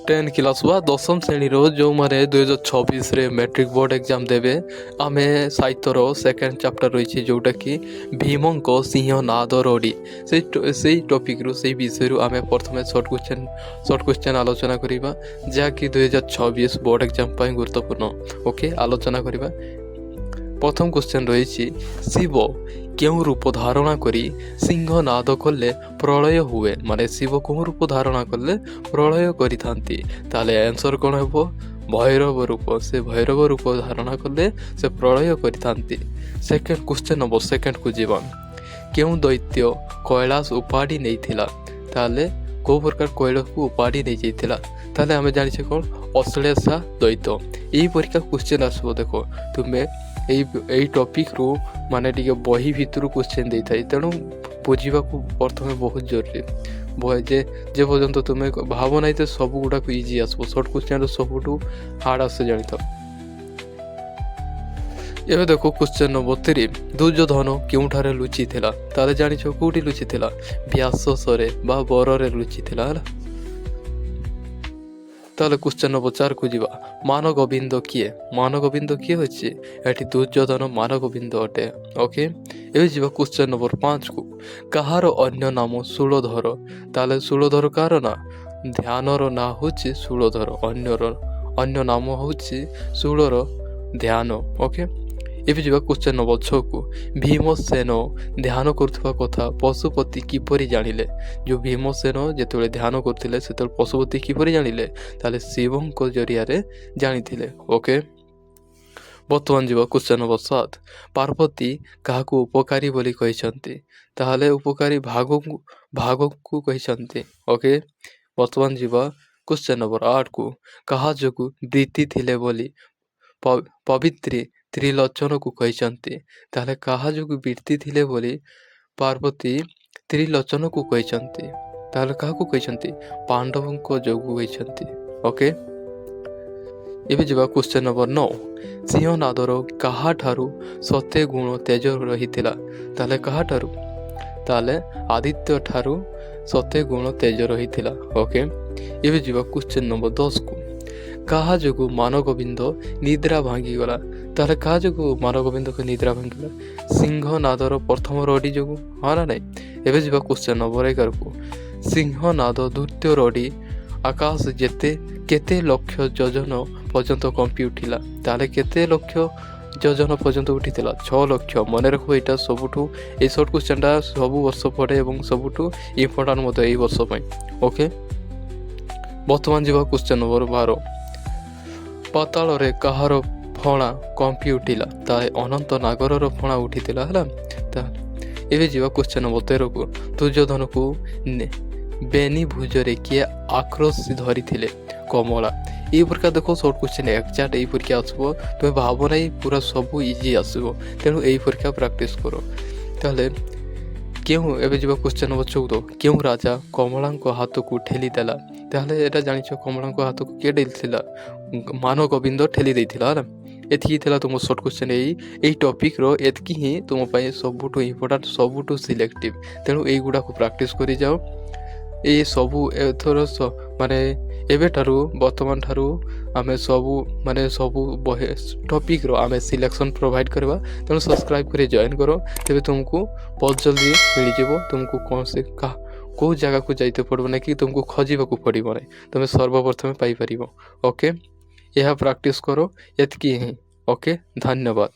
Ten class वा दशम श्रेणी जो मैंने 2026 मैट्रिक बोर्ड एग्जाम देवे आम साहित्यर सेकेंड चैप्टर रही जोटा कि भीमंक सिंह नाद रड़ी से टॉपिक रू से विषय आम प्रथम शॉर्ट क्वेश्चन आलोचना करवा जहाँकि 2026 बोर्ड एग्जाम गुरुत्वपूर्ण ओके आलोचना करवा। प्रथम क्वेश्चन रही शिव क्यों रूप धारणा करी सिंह नाद कले प्रलय हुए माने शिव क्यों रूप धारणा कले प्रलय करी थांती ताले आंसर कौन हे भैरव रूप से भैरव रूप धारणा कले से प्रलय करी थांती। सेकेंड क्वेश्चन नंबर सेकेंड को जीवा क्यों दैत्य कैलाश उपाड़ी नहीं थिला ताले को प्रकार कैलाश को उपाड़ी नहीं जाइथिला ताले हमें जानिछे कौन अश्लेषा दैत्य यही परीक्षा क्वेश्चन आसबो देखो तुम्हें यही टॉपिक रू माने टिके बही भितर क्वेश्चन दे था तेणु बुझा प्रथम बहुत जरूरी जे पर्यंत तुम्हें भाव ना तो सब गुड़ाक इजी आसो सर्ट क्वेश्चन सबुठ हार्ड आस जानी था। एवं देखो क्वेश्चन नंबर 3 दुर्योधन क्योंठारे लुचि थिला ताले जानिछ कोठी लुचि थिला व्यासरे बा बରରେ लुचि थिला हला। ताले क्वेश्चन नंबर 4 को जीवा मान गोविंद किए होची एठी दुर्योधन मान गोविंद अटे ओके। एबे जीवा क्वेश्चन नंबर 5 को कहार अन्य नाम शूलधर ताले शूलधर कार ना ध्यानर ना होची शूलधर अन्य नाम होची शूलर ध्यान ओके। एबे जीवा क्वेश्चन नंबर 6 को भीमसेन ध्यान करुवा कथा पशुपति किपरि जानिले जो भीमसेन जेतेबेले ध्यान करथिले सेतेबेले पशुपति किपरि जानिले ताले शिवंक जरिया रे जानिथिले ओके। बर्तमान जीवा क्वेश्चन नंबर 7 पार्वती काहाकू उपकारी बोली कहिसंती ताहले उपकारी भाग को कहिसंती ओके। बर्तमान जीवा क्वेश्चन नंबर 8 को कहा जोगु वृत्ति थिले बोली पवित्री त्रिलोचन को कहिसंती ताहले कहा जोगु वृत्ति थिले बोली पार्वती त्रिलोचन को कहिसंती ताहले काहा को कहिसंती पांडवों को जोगु कहिसंती ओके। एबे जीवा क्वेश्चन नंबर 9 सिंह नादर काहा ठारू सते गुण तेज रहिथिला ताहले काहा ठारू ताहले आदित्य ठारू सते गुण तेज रहिथिला ओके। एबे जीवा क्वेश्चन नंबर 10 को कहा जोगु मान गोविंद निद्रा भांगी गला ताहले कहा जोगु मान गोविंद को निद्रा भांगी गला सिंह नादर प्रथम रडी जोगु हाँ ना नहीं। एबे जीवा क्वेश्चन नंबर 11 को सिंह नाद द्वितीय रडी आकाश जेते केते लक्ष योजन पर्यंत कंपी उठिला ताहले केते लक्ष योजन पर्यंत उठिथिला 6 लक्ष मन रख यहाँ सबुठू ए सर्ट क्वेश्चनटा सब वर्ष पड़े और सबुठू इम्पोर्टाट मत यही वर्ष ओके। बर्तमान जीवा क्वेश्चन नंबर 12 पाताल रे कहार फणा कंपी उठिला ताहे अनंत नागर फणा उठिथिला हला। एबे जीवा क्वेश्चन नंबर 13 को दुर्योधन को बेनी भुजरे किए आक्रोश धरी थिले कमला ये प्रकार देखो शॉर्ट क्वेश्चन एक्जाक्ट यही परीक्षा आसबो तुम्हें भाव ना पूरा सब इजी आसबो तेणु यही परीक्षा प्रैक्टिस करो ताले क्यों। एबे जीवा क्वेश्चन नंबर 14 क्यों राजा कमला हाथ को ठेली देला ताहले एटा जानिछ कमला हाथ को किए ठेलीथिला मान गोविंद ठेली देइथिला हला। एतकी थिला तुम शॉर्ट क्वेश्चन यही टॉपिक रो एतकी ही तुम पाए सबुठू इम्पोर्टेंट सबुठू सिलेक्टिव तेणु यही गुड़ा को प्रैक्टिस करी जाओ ये सबू एथर माने एबे ठारू वर्तमान ठारू आमे सबू माने सबू बहे टॉपिक रो आमे सिलेक्शन प्रोवाइड करवा तेणु सब्सक्राइब करे जॉइन करो तेबे तुमको बहुत जल्दी मिल जाबो तुमको कौन से को जगह को जाइते पड़ो ना कि तुमको खोजा को पड़ो ना तुम सर्वप्रथम पाई परिबो ओके। यह प्रैक्टिस करो एतकी ही ओके। धन्यवाद।